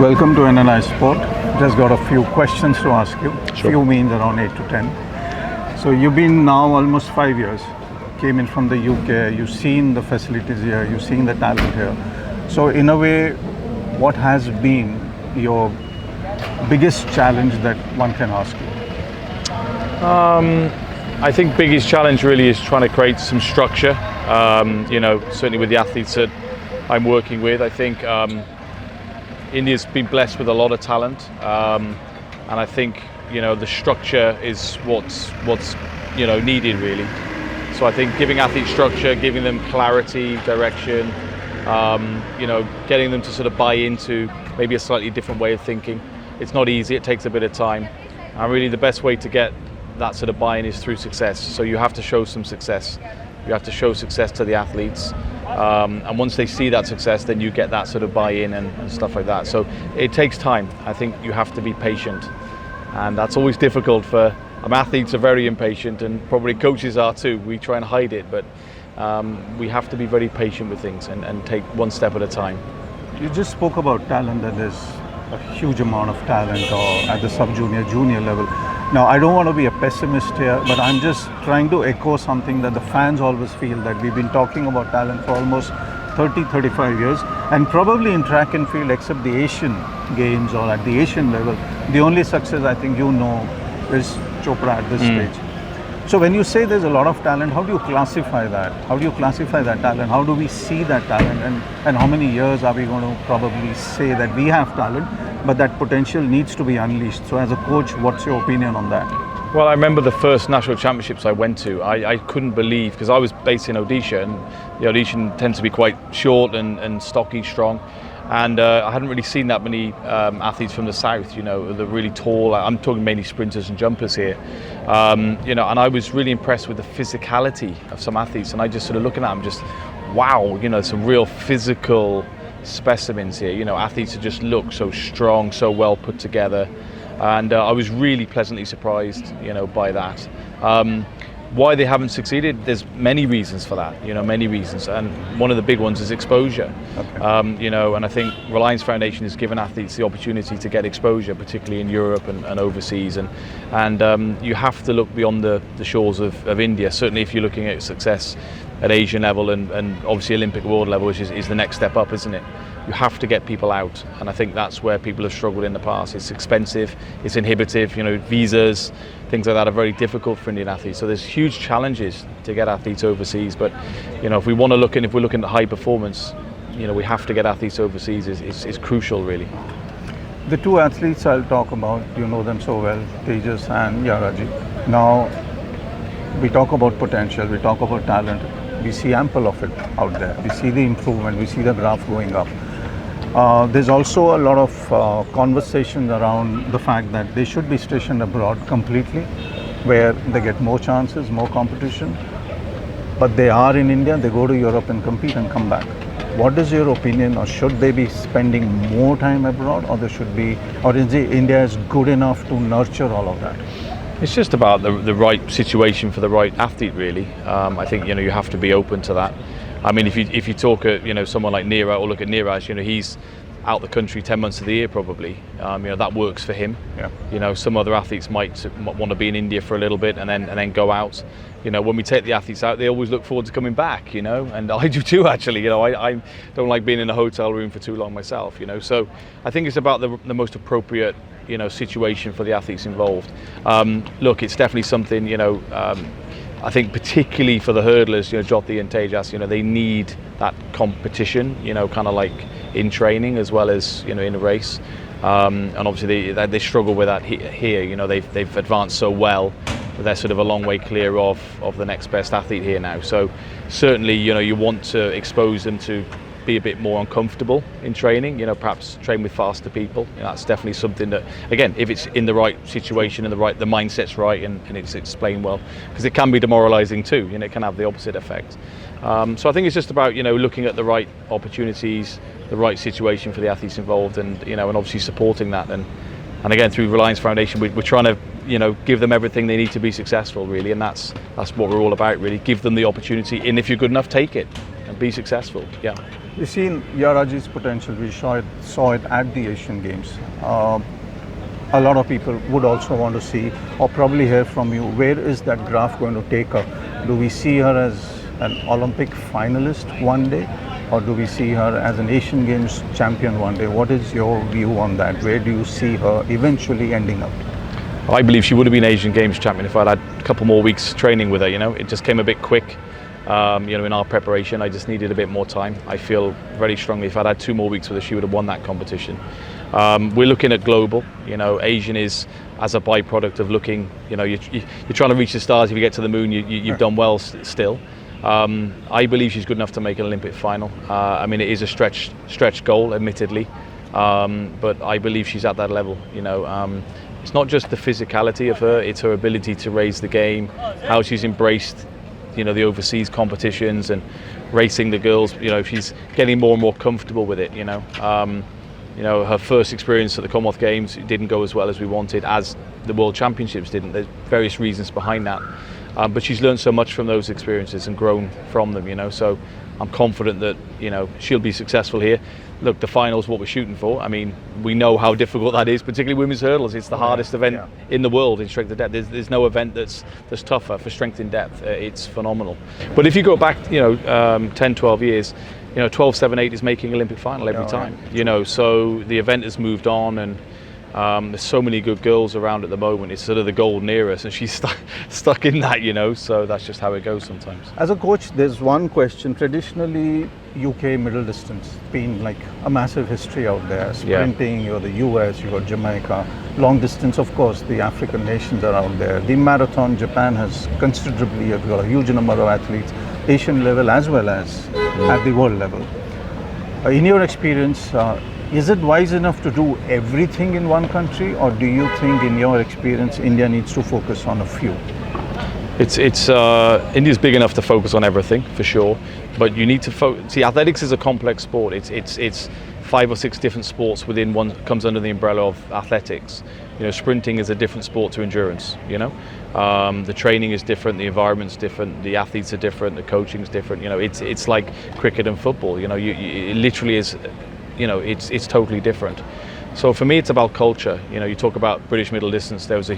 Welcome to NNIS Sport. Just got a few questions to ask you. Sure. Few means around 8 to 10. So you've been now almost 5 years. Came in from the UK. You've seen the facilities here. You've seen the talent here. So in a way, what has been your biggest challenge that one can ask you? I think biggest challenge really is trying to create some structure. Certainly with the athletes that I'm working with, I think India's been blessed with a lot of talent, and I think the structure is what's needed really. So I think giving athletes structure, giving them clarity, direction, getting them to sort of buy into maybe a slightly different way of thinking. It's not easy. It takes a bit of time, and really the best way to get that sort of buy-in is through success. So you have to show some success. You have to show success to the athletes. And once they see that success, then you get that sort of buy-in and stuff like that. So it takes time. I think you have to be patient. And that's always difficult for athletes are very impatient, and probably coaches are too. We try and hide it, but we have to be very patient with things and take one step at a time. You just spoke about talent, that there's a huge amount of talent at the sub-junior, junior level. Now, I don't want to be a pessimist here, but I'm just trying to echo something that the fans always feel, that we've been talking about talent for almost 30, 35 years, and probably in track and field, except the Asian Games or at the Asian level, the only success I think is Chopra at this stage. So when you say there's a lot of talent, how do you classify that? How do you classify that talent? How do we see that talent? And how many years are we going to probably say that we have talent, but that potential needs to be unleashed? So as a coach, what's your opinion on that? Well, I remember the first national championships I went to. I couldn't believe, because I was based in Odisha, and the Odishan tends to be quite short and stocky, strong. And I hadn't really seen that many athletes from the south, the really tall. I'm talking mainly sprinters and jumpers here, and I was really impressed with the physicality of some athletes. And I just sort of looking at them, just wow, some real physical specimens here. Athletes that just look so strong, so well put together, and I was really pleasantly surprised, by that. Why they haven't succeeded, there's many reasons for that, many reasons, and one of the big ones is exposure. Okay. And I think Reliance Foundation has given athletes the opportunity to get exposure, particularly in Europe and overseas, and you have to look beyond the shores of India. Certainly if you're looking at success at Asian level and obviously Olympic world level, which is the next step up, isn't it? You have to get people out, and I think that's where people have struggled in the past. It's expensive, it's inhibitive, visas, things like that are very difficult for Indian athletes. So there's huge challenges to get athletes overseas, but if we're looking at high performance, we have to get athletes overseas is crucial really. The two athletes I'll talk about, you know them so well, Tejas and Yarraji. Now, we talk about potential, we talk about talent, we see ample of it out there. We see the improvement, we see the graph going up. There's also a lot of conversations around the fact that they should be stationed abroad completely, where they get more chances, more competition. But they are in India, they go to Europe and compete and come back. What is your opinion, or should they be spending more time abroad, or is India is good enough to nurture all of that? It's just about the right situation for the right athlete, really. I think you have to be open to that. I mean, if you talk someone like Neeraj, or look at Neeraj, he's out the country 10 months of the year probably. That works for him. Yeah. Some other athletes might want to be in India for a little bit and then go out. When we take the athletes out, they always look forward to coming back. And I do too actually. I don't like being in a hotel room for too long myself. So I think it's about the most appropriate situation for the athletes involved. Look, it's definitely something, I think particularly for the hurdlers, Jyothi and Tejas, they need that competition, kind of like in training as well as, in a race. And obviously they struggle with that here, they've advanced so well, but they're sort of a long way clear of the next best athlete here now. So certainly, you want to expose them to be a bit more uncomfortable in training, perhaps train with faster people. That's definitely something that, again, if it's in the right situation and the mindset's right and it's explained well, because it can be demoralizing too, it can have the opposite effect. So I think it's just about, looking at the right opportunities, the right situation for the athletes involved, and and obviously supporting that. And again, through Reliance Foundation, we're trying to, give them everything they need to be successful, really, and that's what we're all about, really. Give them the opportunity, and if you're good enough, take it and be successful. Yeah. We've seen Yarraji's potential. We saw it at the Asian Games. A lot of people would also want to see or probably hear from you, where is that graph going to take her? Do we see her as an Olympic finalist one day, or do we see her as an Asian Games champion one day? What is your view on that? Where do you see her eventually ending up? I believe she would have been Asian Games champion if I'd had a couple more weeks training with her. It just came a bit quick. In our preparation, I just needed a bit more time. I feel very strongly if I'd had 2 more weeks with her, she would have won that competition. We're looking at global. Asian is as a byproduct of looking. You're trying to reach the stars. If you get to the moon, you've done well still. I believe she's good enough to make an Olympic final. It is a stretch goal, admittedly, but I believe she's at that level. It's not just the physicality of her; it's her ability to raise the game, how she's embraced, the overseas competitions and racing the girls. She's getting more and more comfortable with it. Her first experience at the Commonwealth Games didn't go as well as we wanted, as the World Championships didn't. There's various reasons behind that. But she's learned so much from those experiences and grown from them, so I'm confident that, she'll be successful here. Look, the final's what we're shooting for. We know how difficult that is, particularly women's hurdles. It's the hardest event in the world in strength and depth. There's no event that's tougher for strength and depth. It's phenomenal. But if you go back, 10, 12 years, 12, 7, 8 is making Olympic final every time. So the event has moved on, and there's so many good girls around at the moment. It's sort of the golden era, so she's stuck in that, so that's just how it goes sometimes. As a coach, there's one question. Traditionally, UK middle distance been like a massive history out there. Sprinting, you're the US, you got Jamaica. Long distance, of course, the African nations are out there. The marathon, Japan has considerably, you've got a huge number of athletes, Asian level as well as at the world level. In your experience, is it wise enough to do everything in one country, or do you think, in your experience, India needs to focus on a few? India's big enough to focus on everything for sure, but you need to see. Athletics is a complex sport. It's 5 or 6 different sports within one. Comes under the umbrella of athletics. Sprinting is a different sport to endurance. The training is different, the environment's different, the athletes are different, the coaching's different. It's like cricket and football. It literally is. It's totally different. So for me, it's about culture. You talk about British middle distance. There was a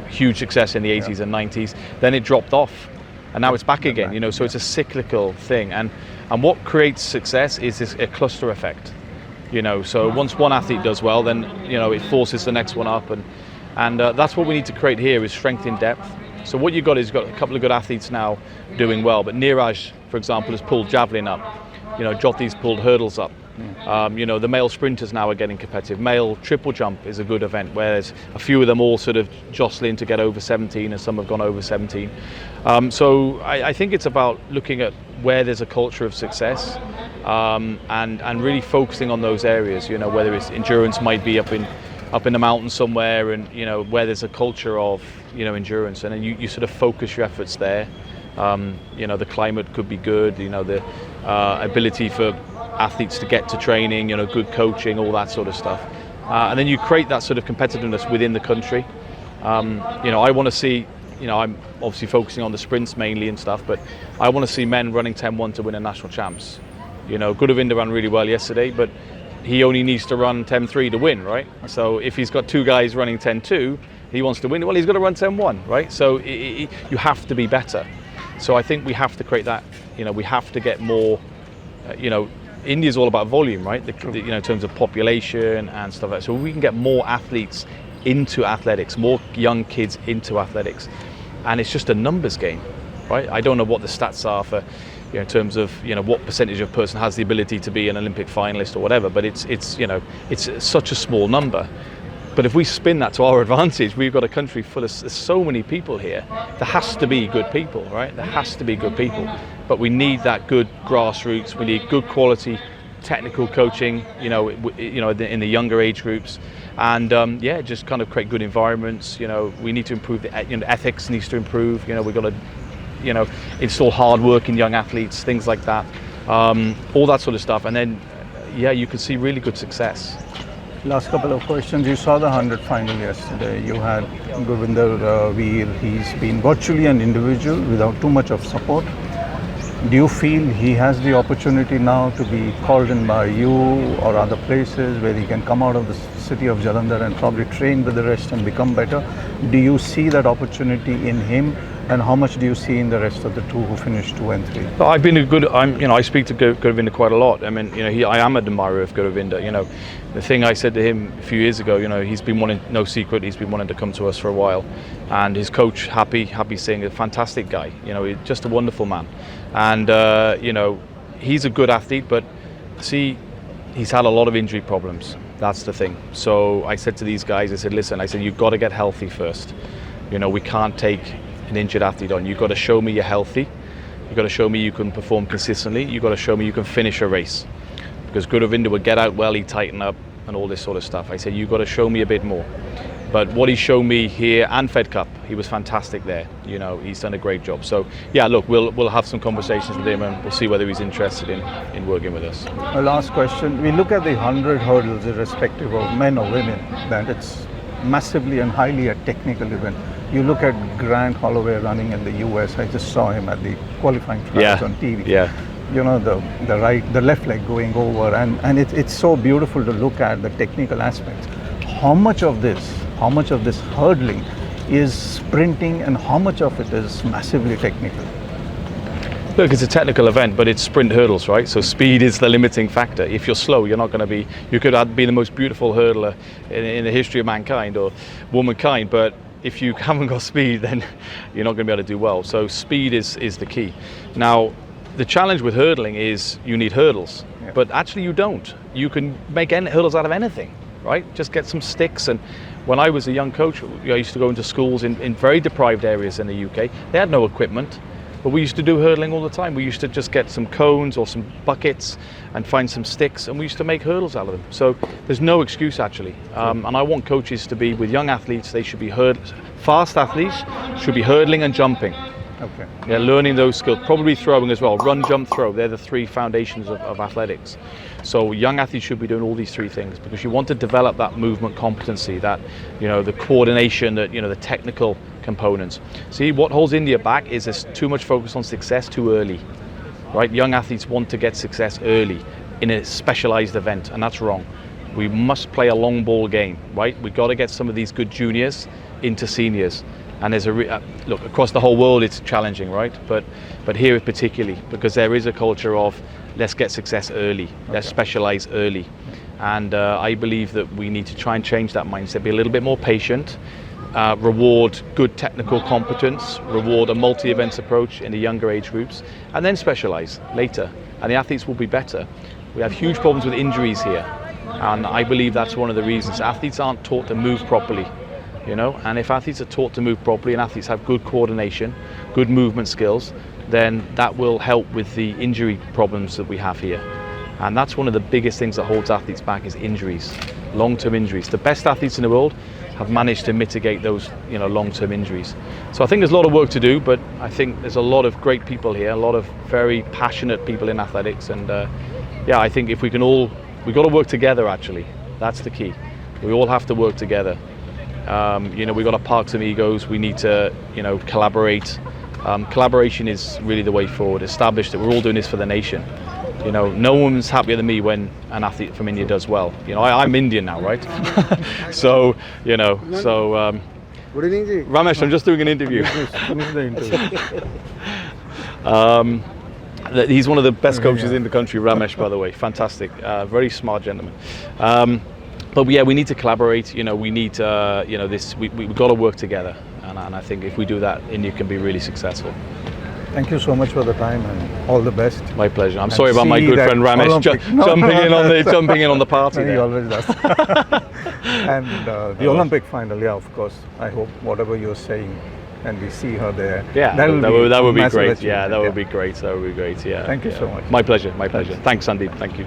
huge success in the 80s and 90s. Then it dropped off, and now it's back again. So it's a cyclical thing. And what creates success is a cluster effect. So once one athlete does well, then it forces the next one up, and that's what we need to create here is strength in depth. So what you've got is a couple of good athletes now doing well. But Neeraj, for example, has pulled javelin up. Jyothis pulled hurdles up. The male sprinters now are getting competitive. Male triple jump is a good event where there's a few of them all sort of jostling to get over 17, and some have gone over 17. So I think it's about looking at where there's a culture of success, and really focusing on those areas. Whether it's endurance might be up in the mountains somewhere, and where there's a culture of endurance, and then you sort of focus your efforts there. The climate could be good. The ability for athletes to get to training, good coaching, all that sort of stuff, and then you create that sort of competitiveness within the country. I want to see, I'm obviously focusing on the sprints mainly and stuff, but I want to see men running 10-1 to win a national champs. Godavinda ran really well yesterday, but he only needs to run 10-3 to win, right? So if he's got 2 guys running 10-2, he wants to win, well, he's got to run 10-1, right? So you have to be better. So I think we have to create that, we have to get more, India's all about volume, right? In terms of population and stuff like that. So we can get more athletes into athletics, more young kids into athletics, and it's just a numbers game, right? I don't know what the stats are for, in terms of what percentage of person has the ability to be an Olympic finalist or whatever, but it's such a small number. But if we spin that to our advantage, we've got a country full of so many people here. There has to be good people, right? There has to be good people. But we need that good grassroots. We need good quality technical coaching, in the younger age groups, and just kind of create good environments. We need to improve the ethics needs to improve. We've got to, install hard work in young athletes, things like that, all that sort of stuff, and then you can see really good success. Last couple of questions. You saw the 100 final yesterday. You had Gurvinder Veer. He's been virtually an individual without too much of support. Do you feel he has the opportunity now to be called in by you or other places where he can come out of the city of Jalandhar and probably train with the rest and become better? Do you see that opportunity in him, and how much do you see in the rest of the two who finished 2 and 3? Well, I've been I speak to Guravinda quite a lot. I mean, I am an admirer of Guravinda. The thing I said to him a few years ago, he's been wanting, no secret, he's been wanting to come to us for a while, and his coach, Happy saying, a fantastic guy. Just a wonderful man, and he's a good athlete, but see, he's had a lot of injury problems. That's the thing. So I said to these guys, I said, listen, you've got to get healthy first. We can't take an injured athlete on. You've got to show me you're healthy. You've got to show me you can perform consistently. You've got to show me you can finish a race. Because Guravinda would get out well, he'd tighten up and all this sort of stuff. I said, you've got to show me a bit more. But what he showed me here and Fed Cup, he was fantastic there. He's done a great job. So yeah, look, we'll have some conversations with him and we'll see whether he's interested in working with us. A last question. We look at the 100 hurdles, irrespective of men or women, that it's massively and highly a technical event. You look at Grant Holloway running in the US. I just saw him at the qualifying trials on TV. Yeah. The left leg going over, and it's so beautiful to look at the technical aspects. How much of this hurdling is sprinting, and how much of it is massively technical? Look, it's a technical event, but it's sprint hurdles, right? So speed is the limiting factor. If you're slow, you're not going to be. You could be the most beautiful hurdler in the history of mankind or womankind, but if you haven't got speed, then you're not going to be able to do well. So speed is the key. Now, the challenge with hurdling is you need hurdles, but actually you don't. You can make hurdles out of anything, right? Just get some sticks. And when I was a young coach, I used to go into schools in very deprived areas in the UK. They had no equipment, but we used to do hurdling all the time. We used to just get some cones or some buckets and find some sticks, and we used to make hurdles out of them. So there's no excuse actually. And I want coaches to be with young athletes. They should be fast athletes should be hurdling and jumping. Okay. Yeah, learning those skills, probably throwing as well. Run, jump, throw. They're the three foundations of athletics. So young athletes should be doing all these three things because you want to develop that movement competency, that the coordination, that the technical components. See, what holds India back is there's too much focus on success too early. Right? Young athletes want to get success early in a specialized event, and that's wrong. We must play a long ball game, right? We've got to get some of these good juniors into seniors. And there's look, across the whole world it's challenging, right? But here particularly, because there is a culture of let's get success early, let's specialize early. And I believe that we need to try and change that mindset, be a little bit more patient, reward good technical competence, reward a multi-events approach in the younger age groups, and then specialize later. And the athletes will be better. We have huge problems with injuries here. And I believe that's one of the reasons. Athletes aren't taught to move properly. And if athletes are taught to move properly and athletes have good coordination, good movement skills, then that will help with the injury problems that we have here. And that's one of the biggest things that holds athletes back is injuries, long-term injuries. The best athletes in the world have managed to mitigate those, long-term injuries. So I think there's a lot of work to do, but I think there's a lot of great people here, a lot of very passionate people in athletics. And I think if we've got to work together actually. That's the key. We all have to work together. We've got to park some egos. We need to, collaborate. Collaboration is really the way forward. Establish that we're all doing this for the nation. No one's happier than me when an athlete from India does well. I'm Indian now, right? So, Good evening, ji. Ramesh, I'm just doing an interview. Finish the interview. He's one of the best coaches in the country, Ramesh, by the way. Fantastic. Very smart gentleman. But we need to collaborate. We need to, we've got to work together. And I think if we do that, India can be really successful. Thank you so much for the time and all the best. My pleasure. I'm sorry about my good friend Ramesh jumping in on the party. He always does. And the Olympic final, of course. I hope whatever you're saying, and we see her there. Yeah, that would be great. Yeah, that would be great. That would be great. Yeah. Thank you so much. My pleasure. Thanks, Sundeep. Thank you.